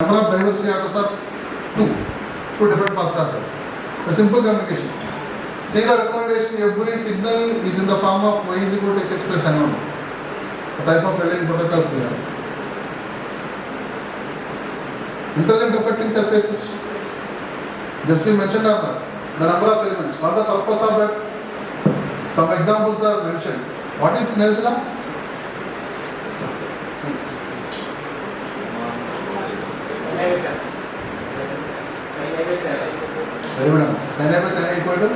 Number of diversity actors are two different paths are there. A simple communication. Say the recommendation, every signal is in the form of y is equal to x express n1. The type of relaying protocols we have. Intelligent reflecting surfaces. Just we mentioned the number of elements. What the purpose of that? Some examples are mentioned. What is Snell's law? Very good. Sin A by sin A equal to?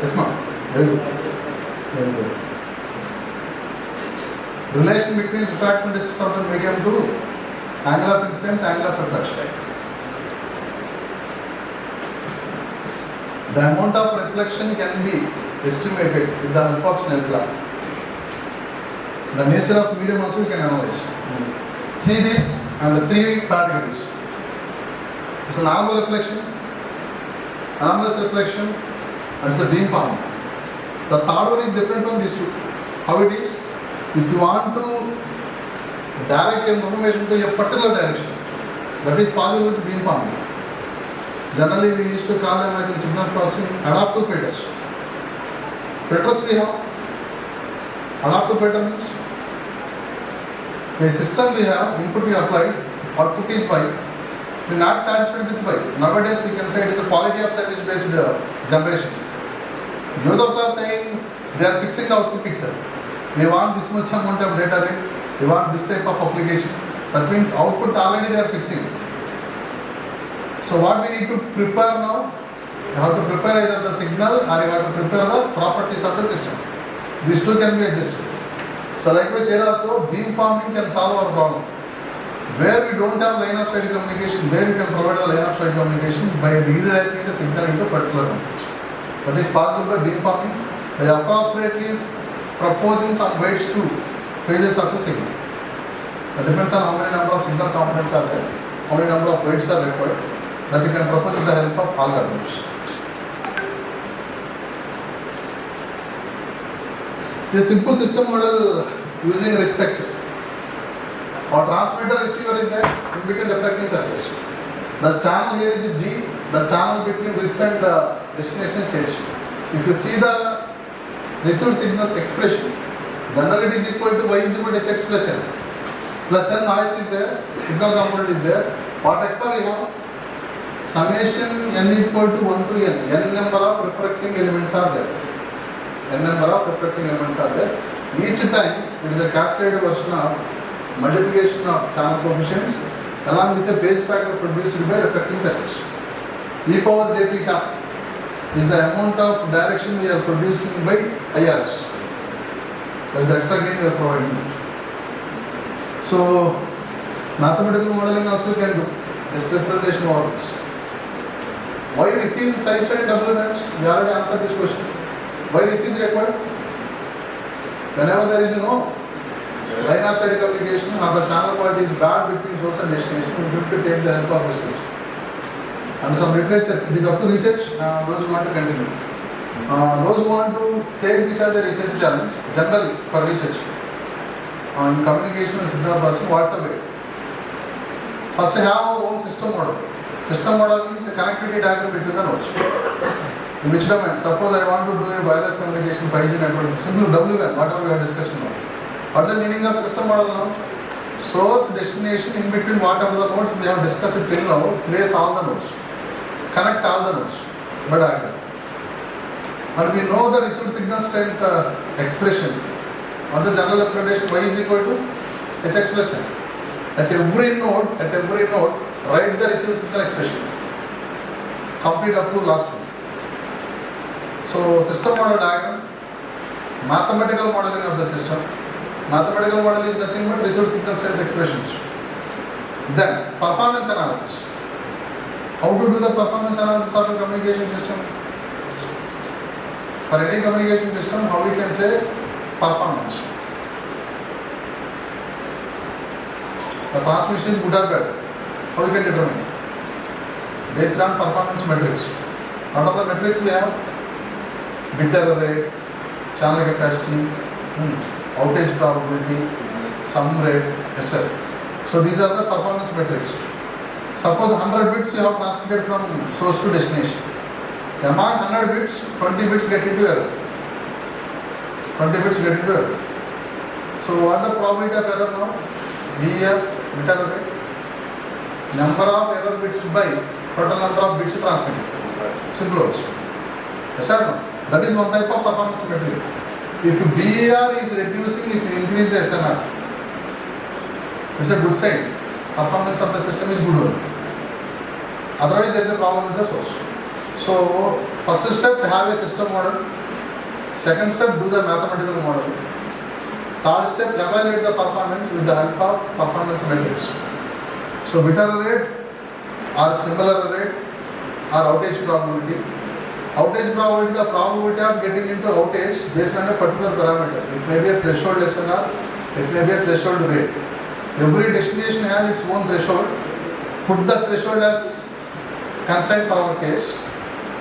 Yes, ma'am. Very good. Very good. Relation between refractant distance of the medium to angle of incidence, angle of reflection. The amount of reflection can be estimated with the help of Snell's law. The nature of medium also you can analyze. See this and the three categories. It's a normal reflection, anomalous reflection, and it's a beam forming. The third one is different from these two. How it is? If you want to direct information to a particular direction, that is possible with beam forming. Generally, we used to call them as a signal processing adaptive filters. Filters we have. Adaptive filter means a system we have, input we apply, output is Y. We are not satisfied with Y. Nowadays we can say it is a quality of service based generation. Users are saying they are fixing the output itself. We want this much amount of data rate, we want this type of application. That means output already they are fixing. So what we need to prepare now? You have to prepare either the signal or you have to prepare the properties of the system. These two can be adjusted. So likewise here also, beam forming can solve our problem. Where we don't have line of sight communication, there we can provide the line of sight communication by redirecting the signal into a particular one. That is possible by beam forming, by appropriately proposing some weights to phases of the signal. That depends on how many number of signal components are there, how many number of weights are required, that we can propose with the help of algorithms. A simple system model using RISC structure. Our transmitter receiver is there in between reflecting surface. The channel here is G, the channel between RISC and the destination stage. If you see the received signal expression, generally it is equal to y is equal to hx plus n. Plus n noise is there, signal component is there. What extra we have? Summation n equal to 1 to n number of refracting elements are there. N number of refracting elements are there. Each time it is a cascaded version of multiplication of channel coefficients along with the phase factor produced by refracting surface. E power j theta is the amount of direction we are producing by IRS. That is the extra gain we are providing. So mathematical modeling also can do this representation of this. Why receives side and double branch? We already answered this question. Why this is required? Whenever there is no line of sight communication or the channel quality is bad between source and destination, we have to take the help of research. And some literature, it is up to research, those who want to continue. Those who want to take this as a research challenge, generally for research, on communication and signal processing, what's the way? First, we have our own system model. System model means a connectivity diagram between the nodes. In which domain? Suppose I want to do a wireless communication 5G network, simple WLAN, whatever we are discussing now. What's the meaning of system model now? Source, destination, in between whatever the nodes we have discussed till now, place all the nodes. Connect all the nodes by diagram. And we know the received signal strength expression. What the general representation y is equal to hx plus n. At every node, write the received signal expression. Complete up to last one. So system model diagram, mathematical modeling of the system. Mathematical model is nothing but received signal strength expressions. Then performance analysis. How to do the performance analysis of a communication system? For any communication system, how we can say performance? The transmission is good or bad. How we can determine? Based on performance metrics. What are the metrics we have? Bit error rate, channel capacity, outage probability, sum rate, etc. So these are the performance metrics. Suppose 100 bits you have transmitted from source to destination. Among 100 bits, 20 bits get into error. 20 bits get into error. So what is the probability of error now? BER, bit error rate. Number of error bits by total number of bits transmitted. Simple words. Yes or no? That is one type of performance metric. If BER is reducing, if you increase the SNR, it's a good sign. Performance of the system is good one. Otherwise there is a problem with the source. So first step, have a system model. Second step, do the mathematical model. Third step, evaluate the performance with the help of performance metrics. So bit error rate or single error rate or outage probability. Outage probability, the probability of getting into outage based on a particular parameter. It may be a threshold SNR, it may be a threshold rate. Every destination has its own threshold. Put the threshold as constraint for our case.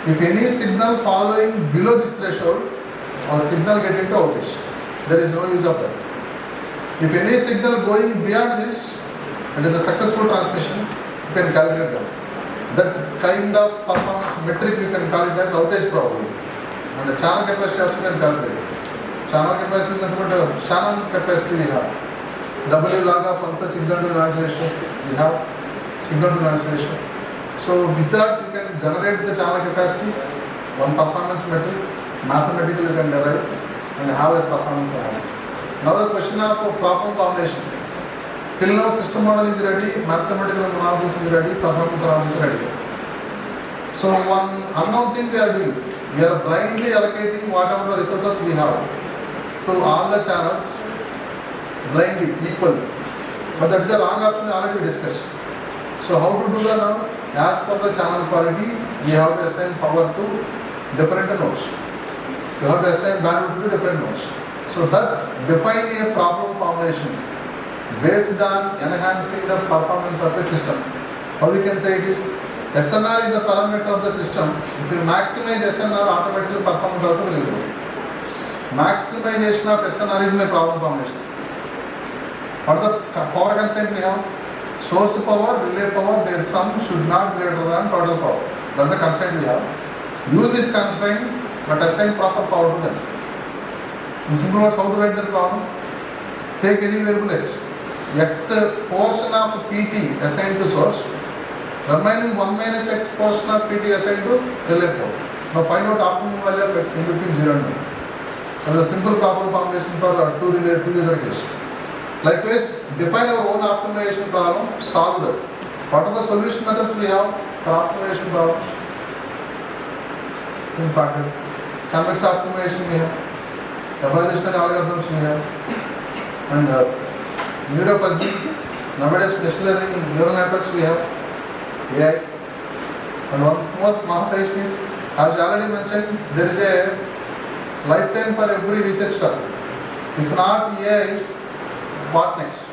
If any signal following below this threshold or signal get into outage, there is no use of that. If any signal going beyond this, it is a successful transmission, you can calculate that. That kind of performance metric you can call it as outage probability. And the channel capacity also can calculate it. Channel capacity is nothing but a channel capacity we have. W log of 1 plus signal to noise ratio, we have signal to noise ratio. So with that you can generate the channel capacity, one performance metric, mathematically you can derive and have a performance analysis. Now the question of problem combination. Till now system model is ready, mathematical analysis is ready, performance analysis is ready. So one unknown thing we are doing, we are blindly allocating whatever the resources we have to all the channels, blindly, equally. But that is a wrong option already we discussed. So how to do that now? As per the channel quality, we have to assign power to different nodes. You have to assign bandwidth to different nodes. So that define a problem formulation based on enhancing the performance of a system. How we can say it is, SNR is the parameter of the system. If you maximize SNR, automatically performance also will improve. Maximization of SNR is my problem formulation. What are the power constraint we have? Source power, relay power, their sum should not be greater than total power. That's the constraint we have. Use this constraint but assign proper power to them. In simple words, how to write that problem? Take any variable x. X portion of PT assigned to source. Remaining 1 minus x portion of PT assigned to relay power. Now find out optimum value of x in between 0 and 1. So the simple problem formulation for two relay two user case. Likewise, define our own optimization problem, solve that. What are the solution methods we have for optimization problems? In fact, convex optimization we have, evaluationary algorithms we have, and neurophysics, nowadays machine learning neural networks we have, AI. And one more small suggestion is, as we already mentioned, there is a lifetime for every research topic. If not AI, what next?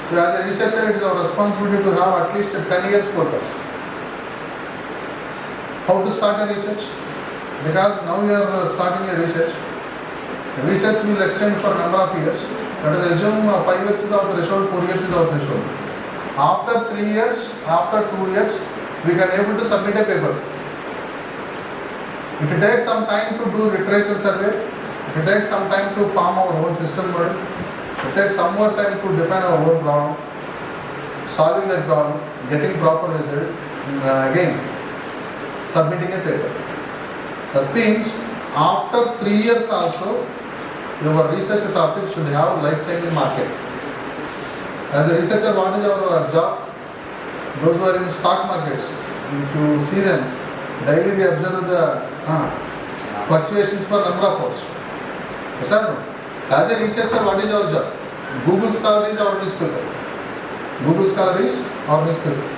So as a researcher, it is our responsibility to have at least a 10 years forecast. How to start a research? Because now we are starting a research. Research will extend for a number of years. Let us assume 5 years is our threshold, 4 years is our threshold. After 3 years, after 2 years, we can able to submit a paper. It takes some time to do literature survey. It takes some time to form our own system model. It takes some more time to define our own problem, solving that problem, getting proper result, and again submitting a paper. That means after 3 years also, your research topic should have lifetime in market. As a researcher, what is our job? Those who are in stock markets, if you see them, daily they observe the fluctuations for number of hours. Yes or no? As a researcher, what is our job? Google Scholar is our newspaper. Google Scholar is our newspaper.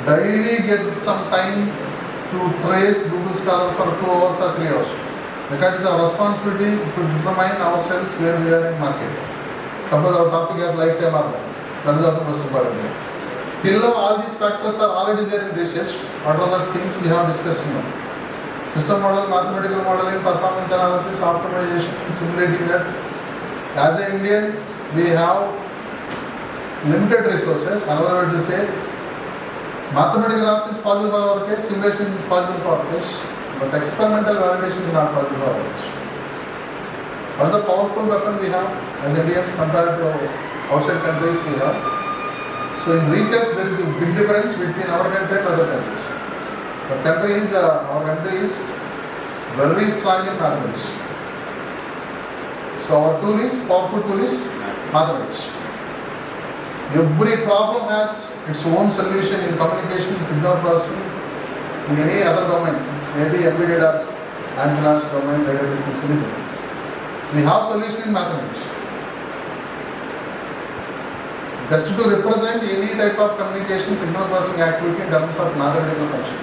Daily get some time to trace Google Scholar for 2 hours or 3 hours. Because it is our responsibility to determine ourselves where we are in market. Suppose our topic has lifetime or not. That is also most important. Till now, all these factors are already there in research. What are the things we have discussed now? System model, mathematical modeling, performance analysis, optimization, simulating that, As an Indian, we have limited resources. Another way to say, mathematical analysis is possible for our case, simulation is possible for our case, but experimental validation is not possible for our case. What is the powerful weapon we have as Indians compared to outside countries we have? So in research, there is a big difference between our country and other countries. Our country is very strong in mathematics. So our powerful tool is mathematics. Every problem has its own solution in communication, signal processing, in any other domain, maybe embedded or antennas domain, related to silicon. We have solution in mathematics. Just to represent any type of communication, signal processing activity in terms of mathematical function.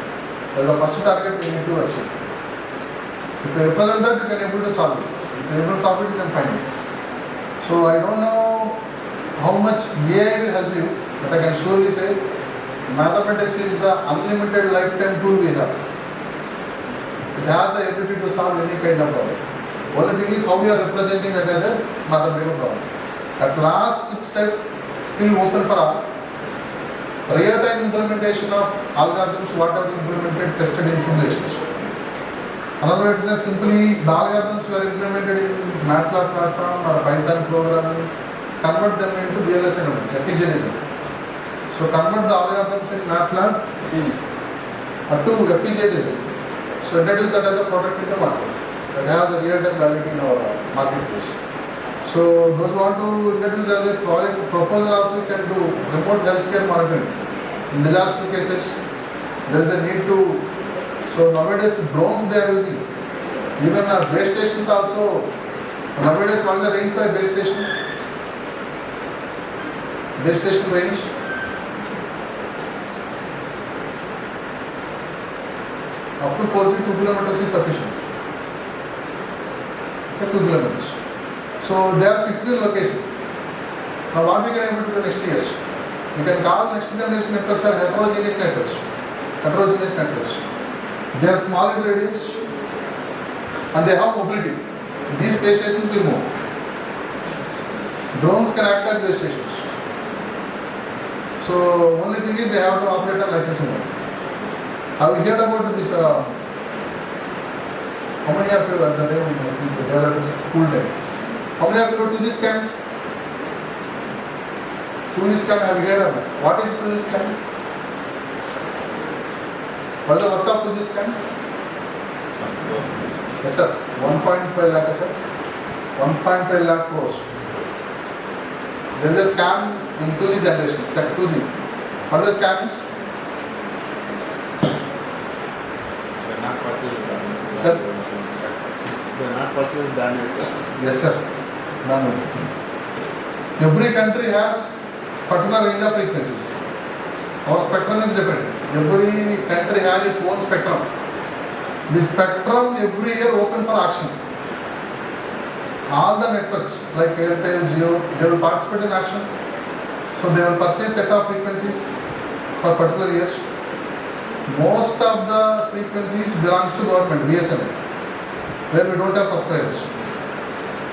That is the first target we need to achieve. If you represent that, you can able to solve it. If you are able to solve it, you can find it. So I don't know how much AI will help you, but I can surely say mathematics is the unlimited lifetime tool we have. It has the ability to solve any kind of problem. Only thing is how we are representing that as a mathematical problem. At last step, we will open for all. Real-time implementation of algorithms, what are implemented, tested in simulations. Another way to say simply, the algorithms were implemented in MATLAB platform or Python programming, convert them into VLSI domain, FPGA. So convert the algorithms in MATLAB to FPGA design. So introduce that as a product in the market. That has a real-time validity in our marketplace. So those who want to introduce as a project proposal also can do remote healthcare monitoring. In disaster cases, there is a need to. So nowadays drones they are using. Even base stations also. Nowadays what is the range for a base station? Base station range. Up to 42 kilometers is sufficient. 2 kilometers. So they are fixed in location. Now what we can able to do next years? We can call next generation networks are heterogeneous networks. Heterogeneous networks. They are small in radius and they have mobility. These base stations will move. Drones can act as base stations. So only thing is they have to operate on licensing mode. Have you heard about this? How many of you at the time they are at school time? How many of you know 2G scan? 2G scan, have you heard of it? What is 2G scan? What is the work of 2G scan? Yes sir, 1.5 lakh sir. 1.5 lakh crores. There is a scam in 2G generation, set 2G. What is the scam is? They are not purchased. Sir? They are not purchased done. Yes sir. No. Every country has particular range of frequencies. Our spectrum is different. Every country has its own spectrum. The spectrum every year open for auction. All the networks like Airtel, Jio, they will participate in auction. So they will purchase set of frequencies for particular years. Most of the frequencies belongs to government, BSNL, where we don't have subscribers.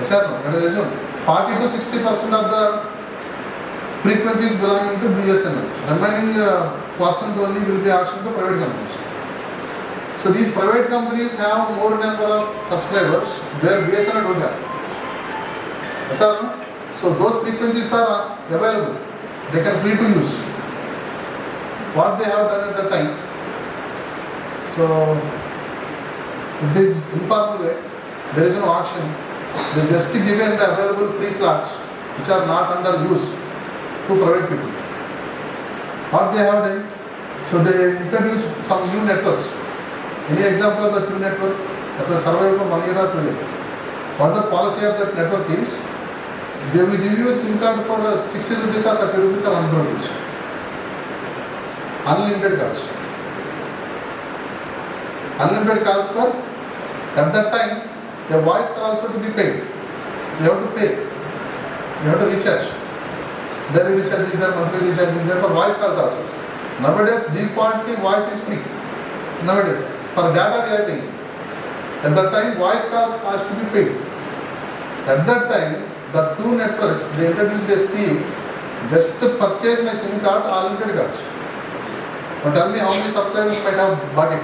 Yes sir, no? Let us assume 40 to 60% of the frequencies belonging to BSNL. Remaining percent only will be auctioned to private companies. So these private companies have more number of subscribers where BSNL don't have. Yes sir, no? So those frequencies are available. They can free to use. What they have done at that time. So it is informal way. There is no auction. They just given the available free slots which are not under use to private people. What they have done? So they introduced some new networks. Any example of the new network that will survive for 1 year or 2 years? What the policy of that network is? They will give you a SIM card for 60 rupees or 30 rupees or 100 rupees. Unlimited calls. Unlimited calls for, at that time, the voice call also to be paid. You have to pay. You have to recharge. Daily recharge is there, monthly recharge is there for voice calls also. Nowadays, defaultly voice is free. Nowadays, for data we are paying. At that time, voice calls has to be paid. At that time, the two networks, they introduced a scheme, just to purchase my SIM card, unlimited cards. Now tell me how many subscribers might have bought it?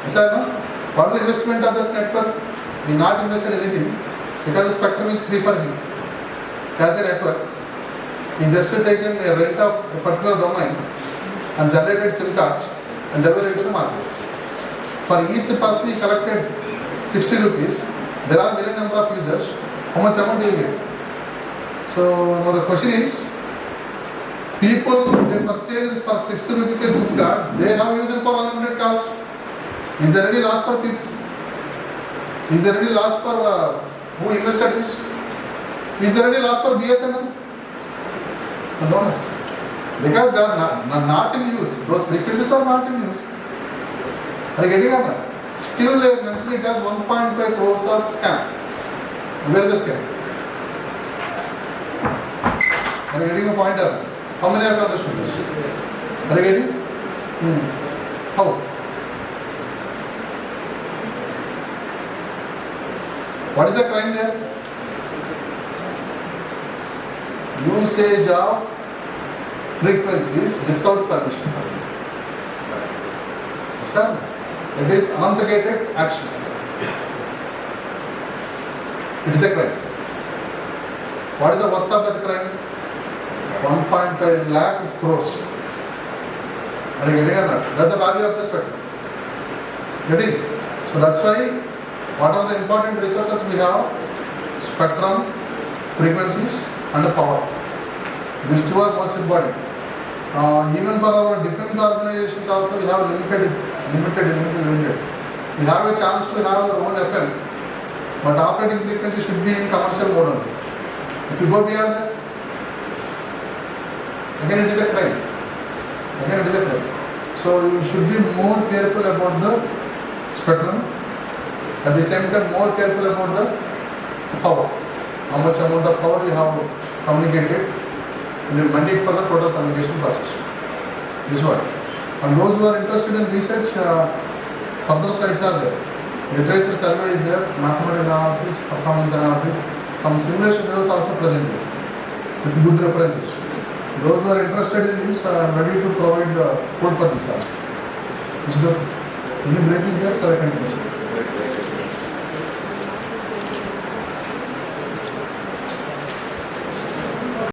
Yes or no? What is the investment of that network? We not invested anything because the spectrum is free for him. As a network, he just taken a rent of a particular domain and generated SIM cards and delivered it to the market. For each person he collected 60 rupees. There are million number of users. How much amount do you get? So now the question is, people they purchase for 60 rupees a SIM card, they have used it for unlimited calls. Is there any loss for people? Is there any loss for who invested this? Is there any loss for BSNL? No loss. Because they are not in use. Those frequencies are not in use. Are you getting it? Still they mention it as 1.5 crores of scam. Where is the scam? Are you getting a pointer? How many have understood this? Are you getting? How? What is the crime there? Usage of frequencies without permission. Sir, it is unauthenticated action. It is a crime. What is the worth of that crime? 1.5 lakh crores. Are you getting or not? That's the value of the spectrum. Getting? So that's why, what are the important resources we have? Spectrum, frequencies, and the power. These two are most important. Even for our defense organizations also we have limited. We have a chance to have our own FM, but operating frequency should be in commercial mode only. If you go beyond that, again it is a crime. So you should be more careful about the spectrum. At the same time, more careful about the power. How much amount of power you have communicated, and you mandate for the total communication process. This one. And those who are interested in research, further slides are there. Literature survey is there, mathematical analysis, performance analysis, some simulation results also present there with good references. Those who are interested in this are ready to provide the code for this. Any break is there, so I can continue.